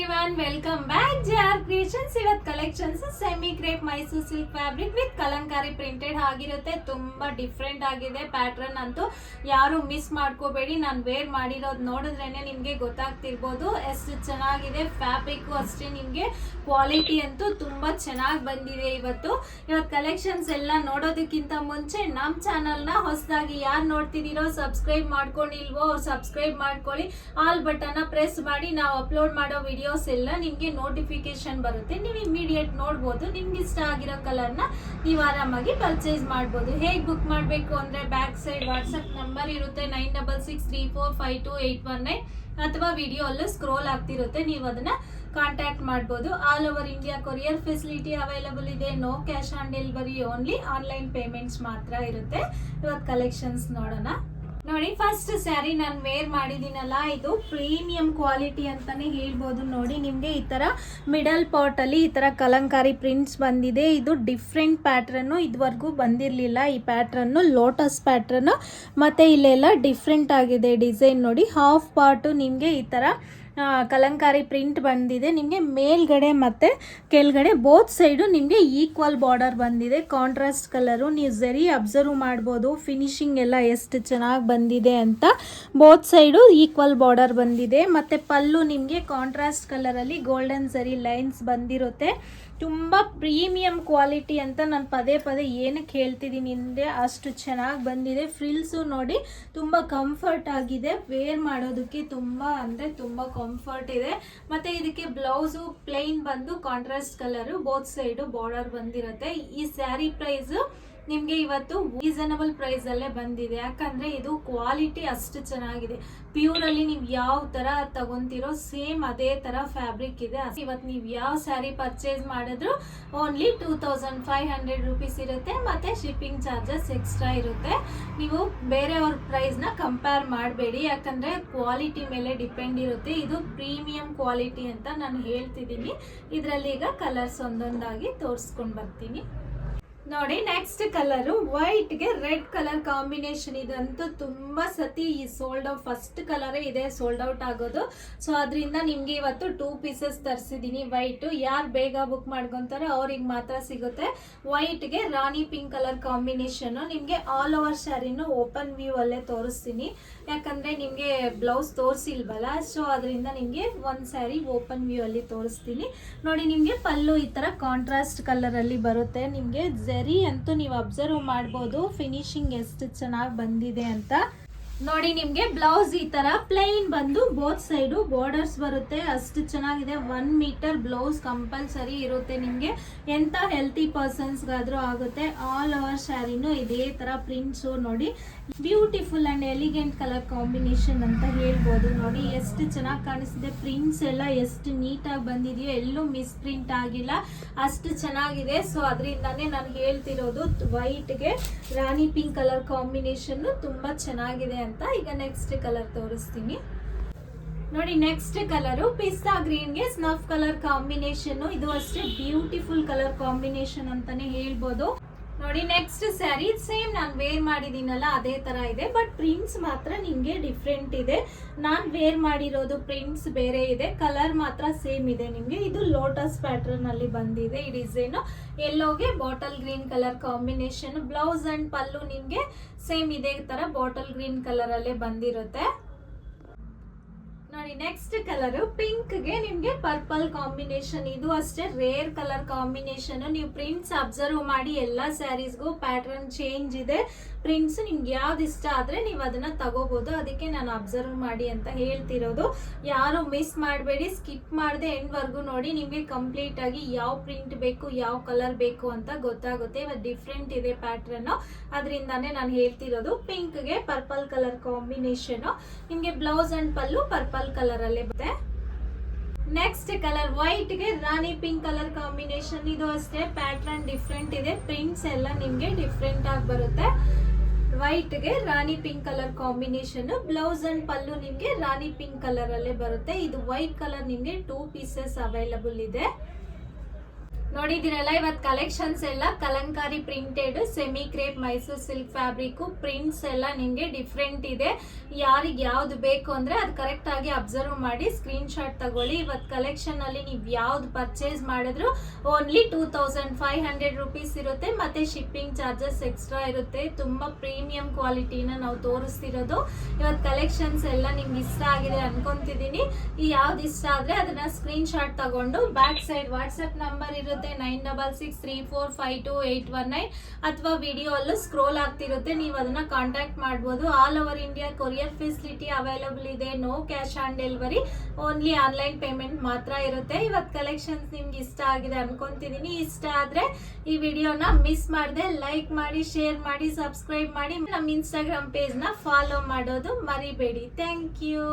Everyone, welcome back JR creations. ಇವತ್ತು collections semi crepe Mysore silk fabric with Kalamkari printed ಆಗಿರುತ್ತೆ. ತುಂಬಾ different ಆಗಿದೆ pattern ಅಂತೂ. ಯಾರು ಮಿಸ್ ಮಾಡ್ಕೋಬೇಡಿ. ನಾನು ವೇರ್ ಮಾಡಿರೋದು ನೋಡಿದ್ರೇನೆ ನಿಮ್ಗೆ ಗೊತ್ತಾಗ್ತಿರ್ಬೋದು ಎಷ್ಟು ಚೆನ್ನಾಗಿದೆ. ಫ್ಯಾಬ್ರಿಕ್ ಅಷ್ಟೇ, ನಿಮ್ಗೆ ಕ್ವಾಲಿಟಿ ಅಂತೂ ತುಂಬಾ ಚೆನ್ನಾಗಿ ಬಂದಿದೆ. ಇವತ್ತು ಕಲೆಕ್ಷನ್ಸ್ ಎಲ್ಲ ನೋಡೋದಕ್ಕಿಂತ ಮುಂಚೆ ನಮ್ಮ ಚಾನಲ್ನ ಹೊಸದಾಗಿ ಯಾರು ನೋಡ್ತಿದ್ದೀರೋ, ಸಬ್ಸ್ಕ್ರೈಬ್ ಮಾಡ್ಕೊಂಡಿಲ್ವೋ ಅವ್ರು ಸಬ್ಸ್ಕ್ರೈಬ್ ಮಾಡ್ಕೊಳ್ಳಿ. ಆಲ್ ಬಟನ್ನ ಪ್ರೆಸ್ ಮಾಡಿ. ನಾವು ಅಪ್ಲೋಡ್ ಮಾಡೋ ವಿಡಿಯೋಸ್ ಎಲ್ಲ ನಿಮ್ಗೆ ನೋಟಿಫಿಕೇಶನ್ ಬರುತ್ತೆ. ನೀವು ಇಮಿಡಿಯೇಟ್ ನೋಡ್ಬೋದು. ನಿಮ್ಗೆ ಇಷ್ಟ ಆಗಿರೋ ಕಲರ್ನ ನೀವು ಆರಾಮಾಗಿ ಪರ್ಚೇಸ್ ಮಾಡ್ಬೋದು. ಹೇಗೆ ಬುಕ್ ಮಾಡಬೇಕು ಅಂದ್ರೆ ಬ್ಯಾಕ್ ಸೈಡ್ ವಾಟ್ಸಪ್ ನಂಬರ್ ಇರುತ್ತೆ 9663452819 ಅಥವಾ ವಿಡಿಯೋ ಅಲ್ಲೂ ಸ್ಕ್ರೋಲ್ ಆಗ್ತಿರುತ್ತೆ. ನೀವು ಅದನ್ನ ಕಾಂಟ್ಯಾಕ್ಟ್ ಮಾಡ್ಬೋದು. All over India courier facility available ಇದೆ. No cash on delivery, only online payments ಮಾತ್ರ ಇರುತ್ತೆ. ಇವತ್ತು ಕಲೆಕ್ಷನ್ಸ್ ನೋಡೋಣ. ನೋಡಿ, ಫಸ್ಟ್ ಸ್ಯಾರಿ ನಾನು ವೇರ್ ಮಾಡಿದ್ದೀನಲ್ಲ, ಇದು ಪ್ರೀಮಿಯಂ ಕ್ವಾಲಿಟಿ ಅಂತಾನೆ ಹೇಳ್ಬೋದು. ನೋಡಿ, ನಿಮಗೆ ಈ ತರ ಮಿಡಲ್ ಪಾಟ್ ಅಲ್ಲಿ ಈ ತರ ಕಲಂಕಾರಿ ಪ್ರಿಂಟ್ಸ್ ಬಂದಿದೆ. ಇದು ಡಿಫ್ರೆಂಟ್ ಪ್ಯಾಟ್ರನ್, ಇದುವರೆಗೂ ಬಂದಿರಲಿಲ್ಲ ಈ ಪ್ಯಾಟ್ರನ್. ಲೋಟಸ್ ಪ್ಯಾಟ್ರನ್ ಮತ್ತೆ ಇಲ್ಲೆಲ್ಲ ಡಿಫ್ರೆಂಟ್ ಆಗಿದೆ ಡಿಸೈನ್. ನೋಡಿ, ಹಾಫ್ ಪಾರ್ಟ್ ನಿಮಗೆ ಈ ತರ ಕಲಂಕಾರಿ ಪ್ರಿಂಟ್ ಬಂದಿದೆ. ನಿಮಗೆ ಮೇಲ್ಗಡೆ ಮತ್ತೆ ಕೆಳಗಡೆ ಬೋತ್ ಸೈಡು ನಿಮಗೆ ಈಕ್ವಲ್ ಬಾರ್ಡರ್ ಬಂದಿದೆ. Contrast colour. ನೀವು ಸರಿ ಅಬ್ಸರ್ವ್ ಮಾಡ್ಬೋದು ಫಿನಿಶಿಂಗ್ ಎಲ್ಲ ಎಷ್ಟು ಚೆನ್ನಾಗಿ ಬಂದಿದೆ ಅಂತ. ಬೋತ್ ಸೈಡು ಈಕ್ವಲ್ ಬಾರ್ಡರ್ ಬಂದಿದೆ. ಮತ್ತೆ ಪಲ್ಲು ನಿಮಗೆ ಕಾಂಟ್ರಾಸ್ಟ್ ಕಲರಲ್ಲಿ ಗೋಲ್ಡನ್ ಸರಿ ಲೈನ್ಸ್ ಬಂದಿರುತ್ತೆ. ತುಂಬ ಪ್ರೀಮಿಯಂ ಕ್ವಾಲಿಟಿ ಅಂತ ನಾನು ಪದೇ ಪದೇ ಏನಕ್ಕೆ ಹೇಳ್ತಿದ್ದೀನಿ ಅಂದರೆ ಅಷ್ಟು ಚೆನ್ನಾಗಿ ಬಂದಿದೆ. ಫ್ರಿಲ್ಸು ನೋಡಿ ತುಂಬ ಕಂಫರ್ಟ್ ಆಗಿದೆ. ವೇರ್ ಮಾಡೋದಕ್ಕೆ ತುಂಬ ಅಂದರೆ ತುಂಬ ಕಂಫರ್ಟ್ ಇದೆ. ಮತ್ತು ಇದಕ್ಕೆ ಬ್ಲೌಸು ಪ್ಲೈನ್ ಬಂದು contrast colour, both side border ಬಂದಿರುತ್ತೆ. ಈ ಸ್ಯಾರಿ ಪ್ರೈಸು ನಿಮಗೆ ಇವತ್ತು ರೀಸನಬಲ್ ಪ್ರೈಸ್ ಅಲ್ಲೇ ಬಂದಿದೆ. ಯಾಕಂದ್ರೆ ಇದು ಕ್ವಾಲಿಟಿ ಅಷ್ಟು ಚೆನ್ನಾಗಿದೆ. ಪ್ಯೂರ್ ಅಲ್ಲಿ ನೀವು ಯಾವ ತರ ತಗೊಂತೀರೋ ಸೇಮ್ ಅದೇ ತರ ಫ್ಯಾಬ್ರಿಕ್ ಇದೆ. ಇವತ್ತು ನೀವು ಯಾವ ಸ್ಯಾರಿ ಪರ್ಚೇಸ್ ಮಾಡಿದ್ರು ಓನ್ಲಿ 2500 ರೂಪೀಸ್ ಇರುತ್ತೆ. ಮತ್ತೆ ಶಿಪ್ಪಿಂಗ್ ಚಾರ್ಜಸ್ ಎಕ್ಸ್ಟ್ರಾ ಇರುತ್ತೆ. ನೀವು ಬೇರೆಯವ್ರ ಪ್ರೈಸ್ ನ ಕಂಪೇರ್ ಮಾಡಬೇಡಿ, ಯಾಕಂದ್ರೆ ಕ್ವಾಲಿಟಿ ಮೇಲೆ ಡಿಪೆಂಡ್ ಇರುತ್ತೆ. ಇದು ಪ್ರೀಮಿಯಂ ಕ್ವಾಲಿಟಿ ಅಂತ ನಾನು ಹೇಳ್ತಿದ್ದೀನಿ. ಇದರಲ್ಲಿ ಈಗ ಕಲರ್ಸ್ ಒಂದೊಂದಾಗಿ ತೋರಿಸ್ಕೊಂಡು ಬರ್ತೀನಿ. ನೋಡಿ, ನೆಕ್ಸ್ಟ್ ಕಲರು ವೈಟ್ಗೆ ರೆಡ್ ಕಲರ್ ಕಾಂಬಿನೇಷನ್. ಇದಂತೂ ತುಂಬಾ ಸತಿ ಈ ಸೋಲ್ಡ್ ಔಟ್, ಫಸ್ಟ್ ಕಲರೇ ಇದೆ ಸೋಲ್ಡ್ ಔಟ್ ಆಗೋದು. ಸೊ ಅದರಿಂದ ನಿಮ್ಗೆ ಇವತ್ತು 2 ಪೀಸಸ್ ತರಿಸಿದೀನಿ ವೈಟ್. ಯಾರು ಬೇಗ ಬುಕ್ ಮಾಡ್ಕೊಂತಾರೆ ಅವ್ರಿಗೆ ಮಾತ್ರ ಸಿಗುತ್ತೆ. ವೈಟ್ಗೆ ರಾಣಿ ಪಿಂಕ್ ಕಲರ್ ಕಾಂಬಿನೇಷನ್. ನಿಮ್ಗೆ ಆಲ್ ಓವರ್ ಸ್ಯಾರಿನೂ ಓಪನ್ ವ್ಯೂ ಅಲ್ಲೇ ತೋರಿಸ್ತೀನಿ, ಯಾಕಂದ್ರೆ ನಿಮ್ಗೆ ಬ್ಲೌಸ್ ತೋರಿಸಿಲ್ವಲ್ಲ. ಸೊ ಅದರಿಂದ ನಿಮ್ಗೆ ಒಂದ್ ಸ್ಯಾರಿ ಓಪನ್ ವ್ಯೂ ಅಲ್ಲಿ ತೋರಿಸ್ತೀನಿ. ನೋಡಿ, ನಿಮ್ಗೆ ಪಲ್ಲು ಈ ತರ ಕಾಂಟ್ರಾಸ್ಟ್ ಕಲರ್ ಅಲ್ಲಿ ಬರುತ್ತೆ. ನಿಮ್ಗೆ ಜರಿ ಅಂತೂ ನೀವು ಅಬ್ಸರ್ವ್ ಮಾಡ್ಬೋದು ಫಿನಿಶಿಂಗ್ ಎಷ್ಟು ಚೆನ್ನಾಗಿ ಬಂದಿದೆ ಅಂತ. ನೋಡಿ, ನಿಮ್ಗೆ ಬ್ಲೌಸ್ ಈ ತರ ಪ್ಲೈನ್ ಬಂದು ಬೋತ್ ಸೈಡು ಬಾರ್ಡರ್ಸ್ ಬರುತ್ತೆ. ಅಷ್ಟು ಚೆನ್ನಾಗಿದೆ. 1 ಮೀಟರ್ ಬ್ಲೌಸ್ ಕಂಪಲ್ಸರಿ ಇರುತ್ತೆ. ನಿಮ್ಗೆ ಎಂತ ಹೆಲ್ತಿ ಪರ್ಸನ್ಸ್ ಗಾದ್ರೂ ಆಗುತ್ತೆ. ಆಲ್ ಓವರ್ ಸ್ಯಾರಿನೂ ಇದೇ ತರ ಪ್ರಿಂಟ್ಸ್. ನೋಡಿ, beautiful and elegant colour combination ಅಂತ ಹೇಳ್ಬೋದು. ನೋಡಿ ಎಷ್ಟು ಚೆನ್ನಾಗಿ ಕಾಣಿಸ್ತಿದೆ. ಪ್ರಿಂಟ್ಸ್ ಎಲ್ಲ ಎಷ್ಟು ನೀಟಾಗಿ ಬಂದಿದೆಯೋ, ಎಲ್ಲೂ ಮಿಸ್ ಪ್ರಿಂಟ್ ಆಗಿಲ್ಲ, ಅಷ್ಟು ಚೆನ್ನಾಗಿದೆ. ಸೊ ಅದರಿಂದಾನೇ ನಾನು ಹೇಳ್ತಿರೋದು ವೈಟ್ಗೆ ರಾಣಿ ಪಿಂಕ್ ಕಲರ್ ಕಾಂಬಿನೇಷನ್ ತುಂಬಾ ಚೆನ್ನಾಗಿದೆ ಅಂತ. ಈಗ ನೆಕ್ಸ್ಟ್ ಕಲರ್ ತೋರಿಸ್ತೀನಿ. ನೋಡಿ, ನೆಕ್ಸ್ಟ್ ಕಲರು ಪಿಸ್ತಾ ಗ್ರೀನ್ಗೆ ಸ್ನಫ್ ಕಲರ್ ಕಾಂಬಿನೇಷನ್. ಇದು ಅಷ್ಟೇ ಬ್ಯೂಟಿಫುಲ್ ಕಲರ್ ಕಾಂಬಿನೇಷನ್ ಅಂತಾನೆ ಹೇಳ್ಬೋದು. ನೋಡಿ, ನೆಕ್ಸ್ಟ್ ಸ್ಯಾರಿ ಸೇಮ್ ನಾನು ವೇರ್ ಮಾಡಿದೀನಲ್ಲ ಅದೇ ತರ ಇದೆ, ಬಟ್ ಪ್ರಿಂಟ್ಸ್ ಮಾತ್ರ ನಿಮ್ಗೆ ಡಿಫ್ರೆಂಟ್ ಇದೆ. ನಾನು ವೇರ್ ಮಾಡಿರೋದು ಪ್ರಿಂಟ್ಸ್ ಬೇರೆ ಇದೆ, ಕಲರ್ ಮಾತ್ರ ಸೇಮ್ ಇದೆ. ನಿಮ್ಗೆ ಇದು ಲೋಟಸ್ ಪ್ಯಾಟರ್ನ್ ಅಲ್ಲಿ ಬಂದಿದೆ ಈ ಡಿಸೈನ್. ಎಲ್ಲೋಗೆ bottle green colour combination. Blouse and pallu ನಿಮ್ಗೆ ಸೇಮ್ ಇದೇ ತರ ಬಾಟಲ್ ಗ್ರೀನ್ ಕಲರ್ ಅಲ್ಲೇ ಬಂದಿರುತ್ತೆ. ನೋಡಿ, ನೆಕ್ಸ್ಟ್ ಕಲರ್ ಪಿಂಕ್ಗೆ ನಿಮ್ಗೆ ಪರ್ಪಲ್ ಕಾಂಬಿನೇಷನ್. ಇದು ಅಷ್ಟೇ ರೇರ್ ಕಲರ್ ಕಾಂಬಿನೇಷನ್. ನೀವು ಪ್ರಿಂಟ್ಸ್ ಅಬ್ಸರ್ವ್ ಮಾಡಿ, ಎಲ್ಲಾ ಸ್ಯಾರೀಸ್ಗೂ ಪ್ಯಾಟರ್ನ್ ಚೇಂಜ್ ಇದೆ. ಪ್ರಿಂಟ್ಸ್ ನಿಮ್ಗೆ ಯಾವ್ದು ಇಷ್ಟ ಆದ್ರೆ ನೀವು ಅದನ್ನ ತಗೋಬಹುದು. ಅದಕ್ಕೆ ನಾನು ಅಬ್ಸರ್ವ್ ಮಾಡಿ ಅಂತ ಹೇಳ್ತಿರೋದು. ಯಾರು ಮಿಸ್ ಮಾಡಬೇಡಿ, ಸ್ಕಿಪ್ ಮಾಡದೆ ಎಂಡ್ ವರ್ಗು ನೋಡಿ. ನಿಮ್ಗೆ ಕಂಪ್ಲೀಟ್ ಆಗಿ ಯಾವ ಪ್ರಿಂಟ್ ಬೇಕು, ಯಾವ ಕಲರ್ ಬೇಕು ಅಂತ ಗೊತ್ತಾಗುತ್ತೆ. ಇವತ್ತು ಡಿಫ್ರೆಂಟ್ ಇದೆ ಪ್ಯಾಟರ್ನ್, ಅದರಿಂದಾನೇ ನಾನು ಹೇಳ್ತಿರೋದು. ಪಿಂಕ್ಗೆ ಪರ್ಪಲ್ ಕಲರ್ ಕಾಂಬಿನೇಷನ್. ನಿಮ್ಗೆ blouse and pallu purple colour ಅಲ್ಲೇ ಬರುತ್ತೆ. Next colour ವೈಟ್ಗೆ rani pink colour combination. ಇದು ಅಷ್ಟೇ ಪ್ಯಾಟರ್ನ್ ಡಿಫ್ರೆಂಟ್ ಇದೆ. ಪ್ರಿಂಟ್ಸ್ ಎಲ್ಲ ನಿಮ್ಗೆ ಡಿಫ್ರೆಂಟ್ ಆಗಿ ಬರುತ್ತೆ. ವೈಟ್ಗೆ rani pink colour combination. Blouse and pallu ನಿಮ್ಗೆ ರಾಣಿ ಪಿಂಕ್ ಕಲರ್ ಅಲ್ಲೇ ಬರುತ್ತೆ. ಇದು ವೈಟ್ ಕಲರ್ ನಿಮ್ಗೆ 2 ಪೀಸಸ್ ಅವೈಲಬಲ್ ಇದೆ. ನೋಡಿದಿರಲ್ಲ, ಇವತ್ತು ಕಲೆಕ್ಷನ್ಸ್ ಎಲ್ಲ Kalamkari printed semi crepe Mysore silk fabric prints ಎಲ್ಲ ನಿಮಗೆ ಡಿಫ್ರೆಂಟ್ ಇದೆ. ಯಾರಿಗೆ ಯಾವ್ದು ಬೇಕು ಅಂದ್ರೆ ಅದು ಕರೆಕ್ಟ್ ಆಗಿ ಅಬ್ಸರ್ವ್ ಮಾಡಿ ಸ್ಕ್ರೀನ್ ಶಾಟ್ ತಗೊಳ್ಳಿ. ಇವತ್ತು ಕಲೆಕ್ಷನ್ ಅಲ್ಲಿ ನೀವು ಯಾವ್ದು ಪರ್ಚೇಸ್ ಮಾಡಿದ್ರು ಓನ್ಲಿ 2500 ರುಪೀಸ್ ಇರುತ್ತೆ. ಮತ್ತೆ ಶಿಪ್ಪಿಂಗ್ ಚಾರ್ಜಸ್ ಎಕ್ಸ್ಟ್ರಾ ಇರುತ್ತೆ. ತುಂಬಾ ಪ್ರೀಮಿಯಂ ಕ್ವಾಲಿಟಿನ ನಾವು ತೋರಿಸ್ತಿರೋದು. ಇವತ್ತು ಕಲೆಕ್ಷನ್ಸ್ ಎಲ್ಲ ನಿಮ್ಗೆ ಇಷ್ಟ ಆಗಿದೆ ಅನ್ಕೊಂತಿದೀನಿ. ಯಾವ್ದು ಇಷ್ಟ ಆದ್ರೆ ಅದನ್ನ ಸ್ಕ್ರೀನ್ ಶಾಟ್ ತಗೊಂಡು ಬ್ಯಾಕ್ ಸೈಡ್ ವಾಟ್ಸ್ಆಪ್ ನಂಬರ್ ಇರುತ್ತೆ 9663452819 ಅಥವಾ ವಿಡಿಯೋ ಅಲ್ಲೂ ಸ್ಕ್ರೋಲ್ ಆಗ್ತಿರುತ್ತೆ, ನೀವು ಅದನ್ನ ಕಾಂಟ್ಯಾಕ್ಟ್ ಮಾಡಬಹುದು. All over India courier facility available ಇದೆ. No cash on delivery, only online payment ಮಾತ್ರ ಇರುತ್ತೆ. ಇವತ್ತು ಕಲೆಕ್ಷನ್ಸ್ ನಿಮ್ಗೆ ಇಷ್ಟ ಆಗಿದೆ ಅನ್ಕೊಂತಿದೀನಿ. ಇಷ್ಟ ಆದ್ರೆ ಈ ವಿಡಿಯೋನ ಮಿಸ್ ಮಾಡದೆ ಲೈಕ್ ಮಾಡಿ, ಶೇರ್ ಮಾಡಿ, ಸಬ್ಸ್ಕ್ರೈಬ್ ಮಾಡಿ. ನಮ್ಮ ಇನ್ಸ್ಟಾಗ್ರಾಮ್ ಪೇಜ್ ನ ಫಾಲೋ ಮಾಡೋದು ಮರಿಬೇಡಿ. Thank you.